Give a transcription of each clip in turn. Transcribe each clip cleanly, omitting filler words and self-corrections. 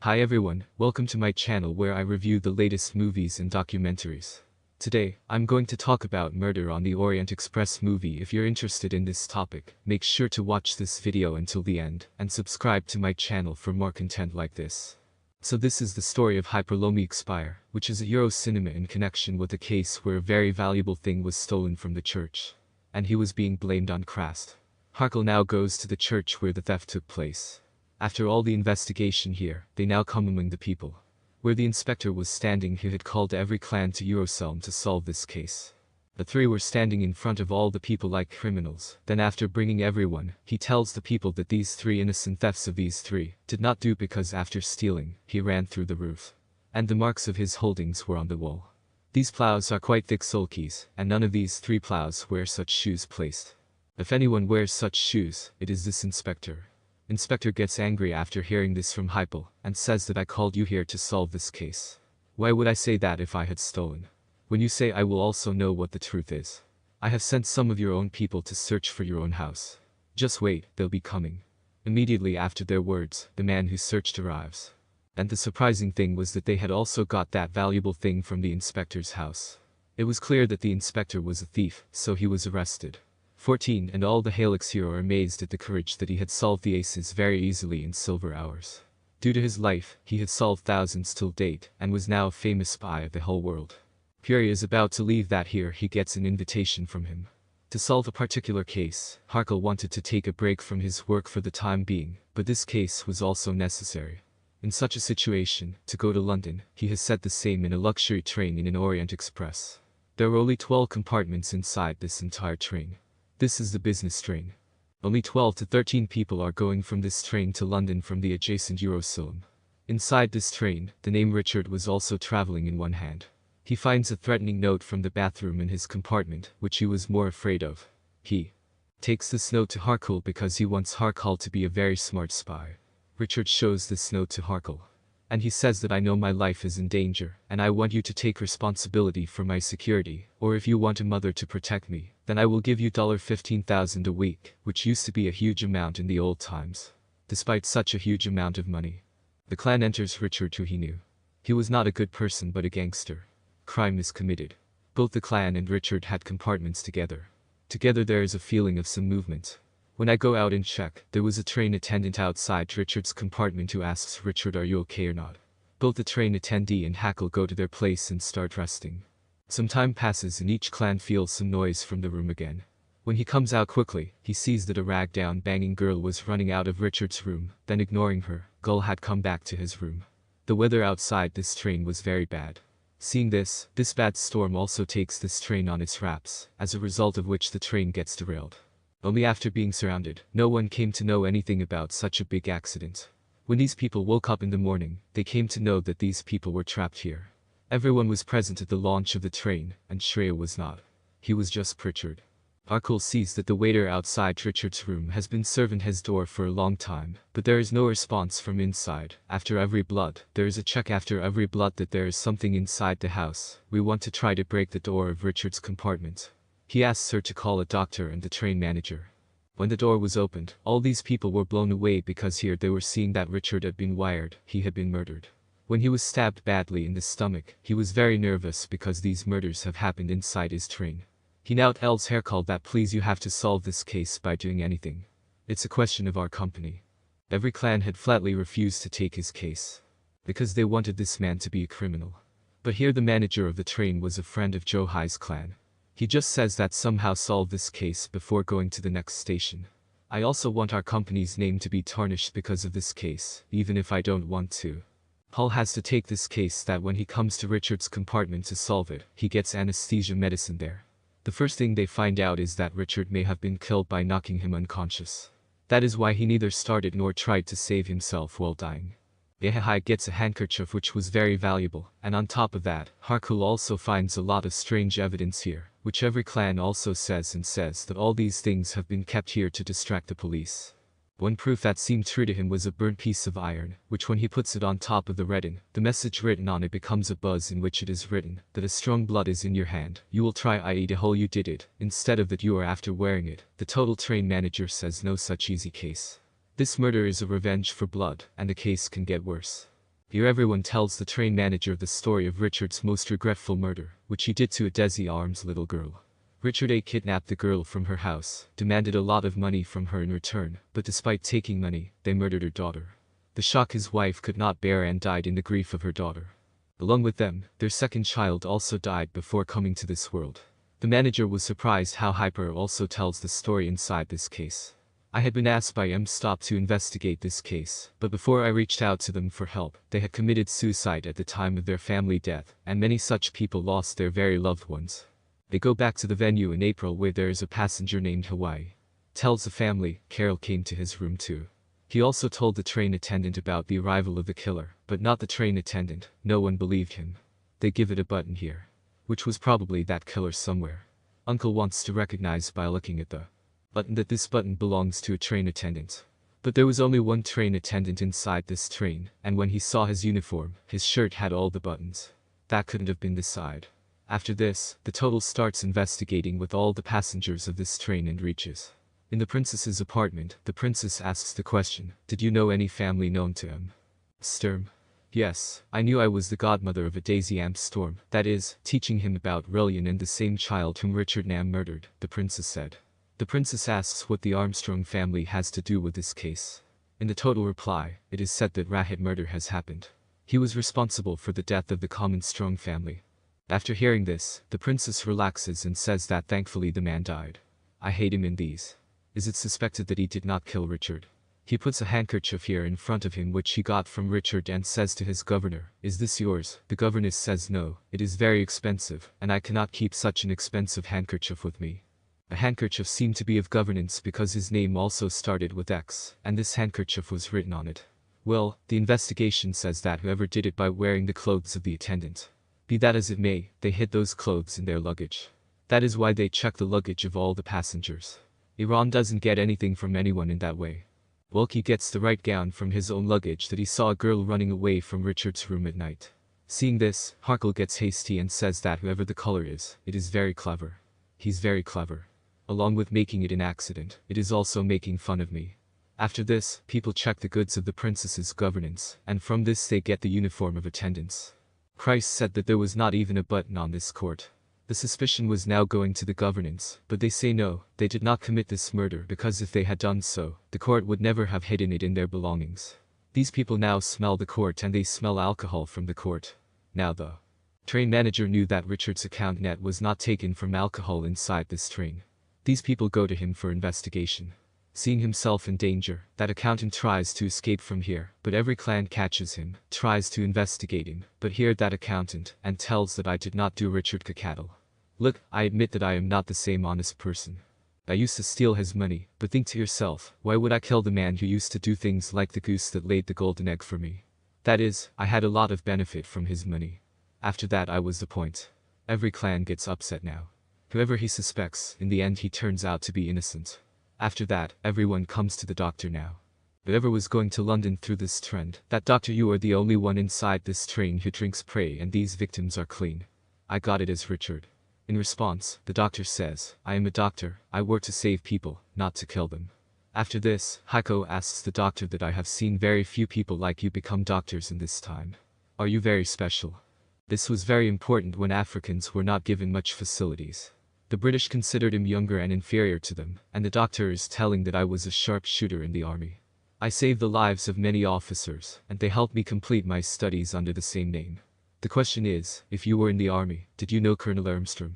Hi everyone, welcome to my channel where I review the latest movies and documentaries. Today, I'm going to talk about Murder on the Orient Express movie. If you're interested in this topic, make sure to watch this video until the end, and subscribe to my channel for more content like this. So this is the story of Hercule Poirot, which is a Euro cinema in connection with a case where a very valuable thing was stolen from the church. And he was being blamed on Christ. Hercule now goes to the church where the theft took place. After all the investigation here, they now come among the people. Where the inspector was standing, he had called every clan to Jerusalem to solve this case. The three were standing in front of all the people like criminals. Then after bringing everyone, he tells the people that these three innocent thefts of these three did not do because after stealing, he ran through the roof. And the marks of his holdings were on the wall. These plows are quite thick sulkies, and none of these three plows wear such shoes placed. If anyone wears such shoes, it is this inspector. Inspector gets angry after hearing this from Hercule, and says that I called you here to solve this case. Why would I say that if I had stolen? When you say I will also know what the truth is. I have sent some of your own people to search for your own house. Just wait, they'll be coming. Immediately after their words, the man who searched arrives. And the surprising thing was that they had also got that valuable thing from the inspector's house. It was clear that the inspector was a thief, so he was arrested. 14 And all the halts here are amazed at the courage that he had solved the aces very easily in silver hours. Due to his life, he had solved thousands till date, and was now a famous spy of the whole world. Poirot is about to leave that here he gets an invitation from him. To solve a particular case, Hercule wanted to take a break from his work for the time being, but this case was also necessary. In such a situation, to go to London, he has said the same in a luxury train in an Orient Express. There are only 12 compartments inside this entire train. This is the business train. Only 12 to 13 people are going from this train to London from the adjacent Jerusalem. Inside this train, the name Richard was also traveling in one hand. He finds a threatening note from the bathroom in his compartment, which he was more afraid of. He takes this note to Hercule because he wants Hercule to be a very smart spy. Richard shows this note to Hercule. And he says that I know my life is in danger, and I want you to take responsibility for my security, or if you want a mother to protect me, then I will give you $15,000 a week, which used to be a huge amount in the old times. Despite such a huge amount of money, the clan enters Richard, who he knew. He was not a good person but a gangster. Crime is committed. Both the clan and Richard had compartments together. Together there is a feeling of some movement. When I go out and check, there was a train attendant outside Richard's compartment who asks Richard, are you okay or not? Both the train attendee and Hercule go to their place and start resting. Some time passes and each clan feels some noise from the room again. When he comes out quickly, he sees that a rag-down banging girl was running out of Richard's room, then ignoring her, Gull had come back to his room. The weather outside this train was very bad. Seeing this bad storm also takes this train on its wraps, as a result of which the train gets derailed. Only after being surrounded, no one came to know anything about such a big accident. When these people woke up in the morning, they came to know that these people were trapped here. Everyone was present at the launch of the train, and Shreya was not. He was just Richard. Hercule sees that the waiter outside Richard's room has been serving his door for a long time, but there is no response from inside. After every blood, there is a check after every blood that there is something inside the house. We want to try to break the door of Richard's compartment. He asks her to call a doctor and the train manager. When the door was opened, all these people were blown away because here they were seeing that Richard had been wired, he had been murdered. When he was stabbed badly in the stomach, he was very nervous because these murders have happened inside his train. He now tells Hercule that please you have to solve this case by doing anything. It's a question of our company. Every clan had flatly refused to take his case. Because they wanted this man to be a criminal. But here the manager of the train was a friend of Joe High's clan. He just says that somehow solve this case before going to the next station. I also want our company's name to be tarnished because of this case, even if I don't want to. Paul has to take this case that when he comes to Richard's compartment to solve it, he gets anesthesia medicine there. The first thing they find out is that Richard may have been killed by knocking him unconscious. That is why he neither started nor tried to save himself while dying. Yehai gets a handkerchief which was very valuable, and on top of that, Hercule also finds a lot of strange evidence here, which every clan also says that all these things have been kept here to distract the police. One proof that seemed true to him was a burnt piece of iron, which when he puts it on top of the retin, the message written on it becomes a buzz in which it is written that a strong blood is in your hand, you will try I.e. the hole you did it, instead of that you are after wearing it. The total train manager says no such easy case. This murder is a revenge for blood, and the case can get worse. Here everyone tells the train manager the story of Richard's most regretful murder, which he did to a Desi Arms little girl. Richard A. kidnapped the girl from her house, demanded a lot of money from her in return, but despite taking money, they murdered her daughter. The shock his wife could not bear and died in the grief of her daughter. Along with them, their second child also died before coming to this world. The manager was surprised how Hyper also tells the story inside this case. I had been asked by M-Stop to investigate this case, but before I reached out to them for help, they had committed suicide at the time of their family death, and many such people lost their very loved ones. They go back to the venue in April where there is a passenger named Hawaii. Tells the family, Carol came to his room too. He also told the train attendant about the arrival of the killer, but not the train attendant. No one believed him. They give it a button here, which was probably that killer somewhere. Uncle wants to recognize by looking at the button that this button belongs to a train attendant. But there was only one train attendant inside this train, and when he saw his uniform, his shirt had all the buttons. That couldn't have been this side. After this, the total starts investigating with all the passengers of this train and reaches. In the princess's apartment, the princess asks the question, did you know any family known to him? Sturm. Yes, I knew I was the godmother of a Daisy Amp Storm, that is, teaching him about Rillian and the same child whom Richard Nam murdered, the princess said. The princess asks what the Armstrong family has to do with this case. In the total reply, it is said that Rahit murder has happened. He was responsible for the death of the common Strong family. After hearing this, the princess relaxes and says that thankfully the man died. I hate him in these. Is it suspected that he did not kill Richard? He puts a handkerchief here in front of him which he got from Richard and says to his governor, is this yours? The governess says no, it is very expensive, and I cannot keep such an expensive handkerchief with me. The handkerchief seemed to be of governance because his name also started with X, and this handkerchief was written on it. Well, the investigation says that whoever did it by wearing the clothes of the attendant. Be that as it may, they hid those clothes in their luggage. That is why they check the luggage of all the passengers. Iran doesn't get anything from anyone in that way. Wilkie gets the right gown from his own luggage that he saw a girl running away from Richard's room at night. Seeing this, Hercule gets hasty and says that whoever the color is, it is very clever. He's very clever. Along with making it an accident, it is also making fun of me. After this, people check the goods of the princess's governance, and from this they get the uniform of attendants. Christ said that there was not even a button on this court. The suspicion was now going to the governance, but they say no, they did not commit this murder because if they had done so, the court would never have hidden it in their belongings. These people now smell the court and they smell alcohol from the court. Now the train manager knew that Richard's account net was not taken from alcohol inside this train. These people go to him for investigation. Seeing himself in danger, that accountant tries to escape from here, but every clan catches him, tries to investigate him, but here that accountant, and tells that I did not do Richard cattle. Look, I admit that I am not the same honest person. I used to steal his money, but think to yourself, why would I kill the man who used to do things like the goose that laid the golden egg for me? That is, I had a lot of benefit from his money. After that I was the point. Every clan gets upset now. Whoever he suspects, in the end he turns out to be innocent. After that, everyone comes to the doctor now. Whoever was going to London through this trend, that doctor you are the only one inside this train who drinks prey and these victims are clean. I got it as Richard. In response, the doctor says, I am a doctor, I work to save people, not to kill them. After this, Heiko asks the doctor that I have seen very few people like you become doctors in this time. Are you very special? This was very important when Africans were not given much facilities. The British considered him younger and inferior to them, and the doctor is telling that I was a sharpshooter in the army. I saved the lives of many officers, and they helped me complete my studies under the same name. The question is, if you were in the army, did you know Colonel Armstrong?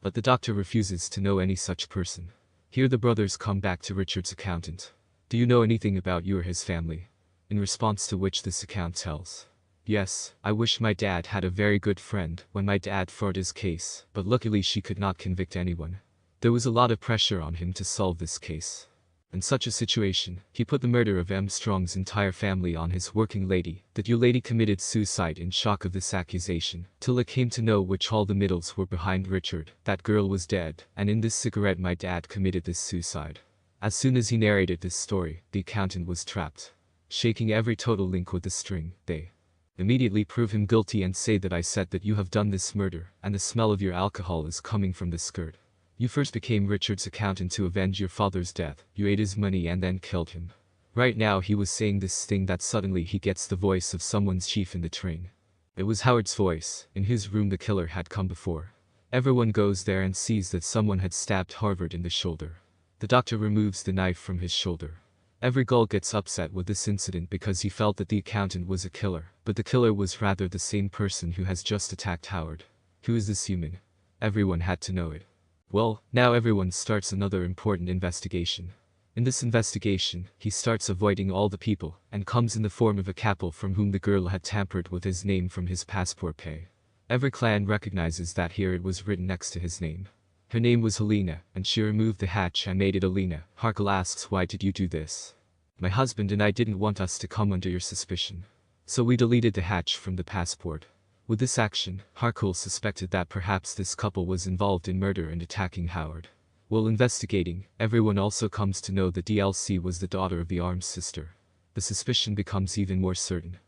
But the doctor refuses to know any such person. Here the brothers come back to Richard's accountant. Do you know anything about you or his family? In response to which this account tells. Yes, I wish my dad had a very good friend when my dad fought his case, but luckily she could not convict anyone. There was a lot of pressure on him to solve this case. In such a situation, he put the murder of Armstrong's entire family on his working lady. That your lady committed suicide in shock of this accusation, till it came to know which all the middles were behind Richard. That girl was dead, and in this cigarette my dad committed this suicide. As soon as he narrated this story, the accountant was trapped. Shaking every total link with the string, they immediately prove him guilty and say that I said that you have done this murder, and the smell of your alcohol is coming from this skirt. You first became Richard's accountant to avenge your father's death, you ate his money and then killed him. Right now he was saying this thing that suddenly he gets the voice of someone's chief in the train. It was Howard's voice. In his room the killer had come before. Everyone goes there and sees that someone had stabbed Harvard in the shoulder. The doctor removes the knife from his shoulder. Every gull gets upset with this incident because he felt that the accountant was a killer, but the killer was rather the same person who has just attacked Howard. Who is this human? Everyone had to know it. Well, now everyone starts another important investigation. In this investigation, he starts avoiding all the people, and comes in the form of a couple from whom the girl had tampered with his name from his passport pay. Every clan recognizes that here it was written next to his name. Her name was Helena, and she removed the hatch and made it Alina. Hercule asks, why did you do this? My husband and I didn't want us to come under your suspicion. So we deleted the hatch from the passport. With this action, Hercule suspected that perhaps this couple was involved in murder and attacking Howard. While investigating, everyone also comes to know that DLC was the daughter of the armed sister. The suspicion becomes even more certain.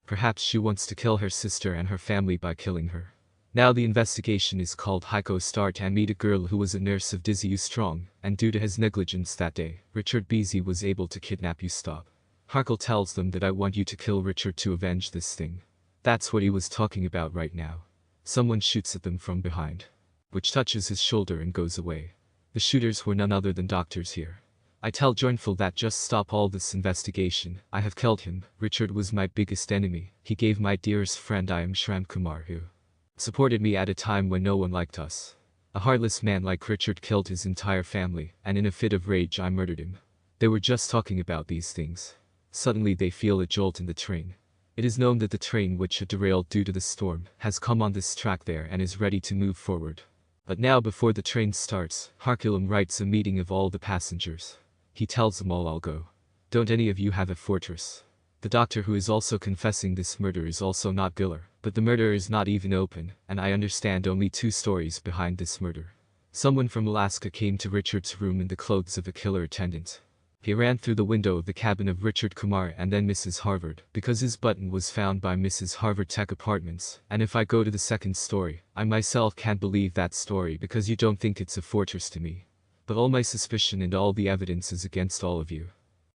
Perhaps she wants to kill her sister and her family by killing her. Now the investigation is called Heiko Start and meet a girl who was a nurse of Dizzy U Strong, and due to his negligence that day, Richard Beasy was able to kidnap you. Stop. Hercule tells them that I want you to kill Richard to avenge this thing. That's what he was talking about right now. Someone shoots at them from behind, which touches his shoulder and goes away. The shooters were none other than doctors here. I tell Joinful that just stop all this investigation. I have killed him. Richard was my biggest enemy. He gave my dearest friend I am Shram Kumar who supported me at a time when no one liked us. A heartless man like Richard killed his entire family, and in a fit of rage I murdered him. They were just talking about these things. Suddenly they feel a jolt in the train. It is known that the train, which had derailed due to the storm, has come on this track there and is ready to move forward. But now before the train starts, Hercule writes a meeting of all the passengers. He tells them all, I'll go. Don't any of you have a fortress. The doctor who is also confessing this murder is also not killer, but the murder is not even open, and I understand only two stories behind this murder. Someone from Alaska came to Richard's room in the clothes of a killer attendant. He ran through the window of the cabin of Richard Kumar and then Mrs. Harvard, because his button was found by Mrs. Harvard Tech Apartments, and if I go to the second story, I myself can't believe that story because you don't think it's a fortress to me. But all my suspicion and all the evidence is against all of you.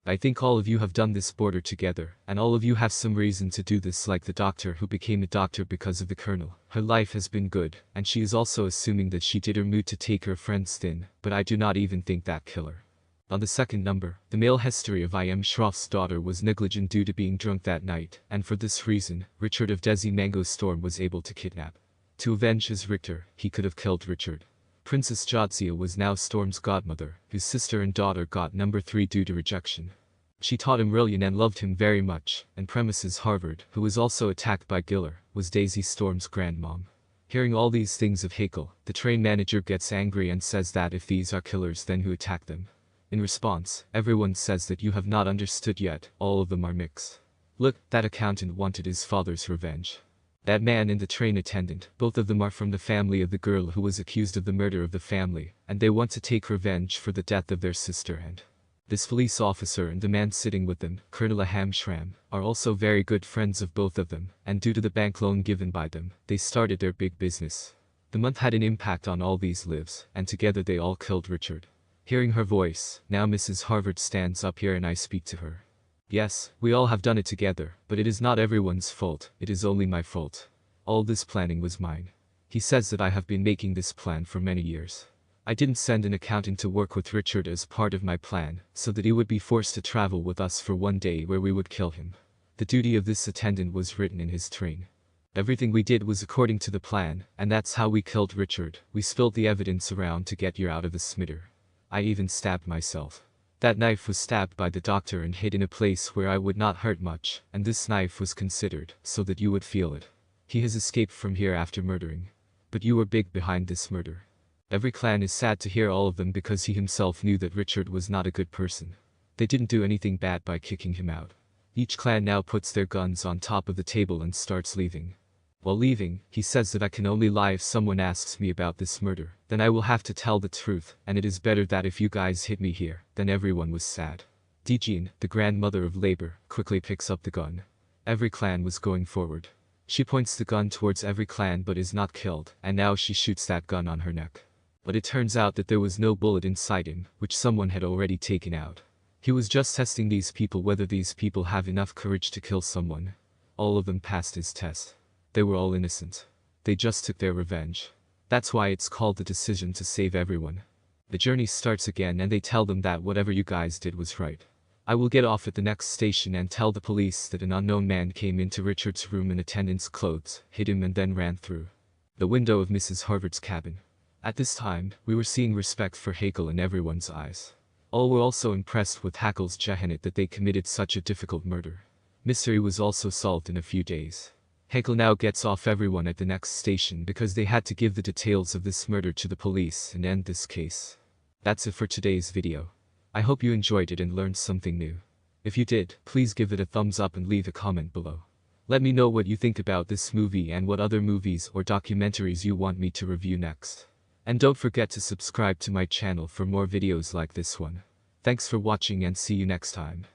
I think all of you have done this border together, and all of you have some reason to do this, like the doctor who became a doctor because of the colonel. Her life has been good, and she is also assuming that she did her mood to take her friend's thin, but I do not even think that killer. On the second number, the male history of I.M. Schroff's daughter was negligent due to being drunk that night, and for this reason, Richard of Desi Mango Storm was able to kidnap. To avenge his Richter, he could have killed Richard. Princess Jadzia was now Storm's godmother, whose sister and daughter got number 3 due to rejection. She taught him Rillian and loved him very much, and Premises Harvard, who was also attacked by Giller, was Daisy Storm's grandmom. Hearing all these things of Haeckel, the train manager gets angry and says that if these are killers, then who attacked them? In response, everyone says that you have not understood yet, all of them are mixed. Look, that accountant wanted his father's revenge. That man and the train attendant, both of them are from the family of the girl who was accused of the murder of the family, and they want to take revenge for the death of their sister. And this police officer and the man sitting with them, Colonel Aham Shram, are also very good friends of both of them, and due to the bank loan given by them, they started their big business. The month had an impact on all these lives, and together they all killed Richard. Hearing her voice, now Mrs. Harvard stands up here and I speak to her. Yes, we all have done it together, but it is not everyone's fault, it is only my fault. All this planning was mine. He says that I have been making this plan for many years. I didn't send an accountant to work with Richard as part of my plan, so that he would be forced to travel with us for one day where we would kill him. The duty of this attendant was written in his train. Everything we did was according to the plan, and that's how we killed Richard. We spilled the evidence around to get you out of the smitter. I even stabbed myself. That knife was stabbed by the doctor and hid in a place where I would not hurt much, and this knife was considered, so that you would feel it. He has escaped from here after murdering. But you were big behind this murder. Every clan is sad to hear all of them because he himself knew that Richard was not a good person. They didn't do anything bad by kicking him out. Each clan now puts their guns on top of the table and starts leaving. While leaving, he says that I can only lie if someone asks me about this murder, then I will have to tell the truth, and it is better that if you guys hit me here. Then everyone was sad. Dijin, the grandmother of labor, quickly picks up the gun. Every clan was going forward. She points the gun towards every clan but is not killed, and now she shoots that gun on her neck. But it turns out that there was no bullet inside him, which someone had already taken out. He was just testing these people whether these people have enough courage to kill someone. All of them passed his test. They were all innocent. They just took their revenge. That's why it's called the decision to save everyone. The journey starts again and they tell them that whatever you guys did was right. I will get off at the next station and tell the police that an unknown man came into Richard's room in attendant's clothes, hit him and then ran through the window of Mrs. Harvard's cabin. At this time, we were seeing respect for Hercule in everyone's eyes. All were also impressed with Hercule's Jehannet that they committed such a difficult murder. Mystery was also solved in a few days. Hercule now gets off everyone at the next station because they had to give the details of this murder to the police and end this case. That's it for today's video. I hope you enjoyed it and learned something new. If you did, please give it a thumbs up and leave a comment below. Let me know what you think about this movie and what other movies or documentaries you want me to review next. And don't forget to subscribe to my channel for more videos like this one. Thanks for watching and see you next time.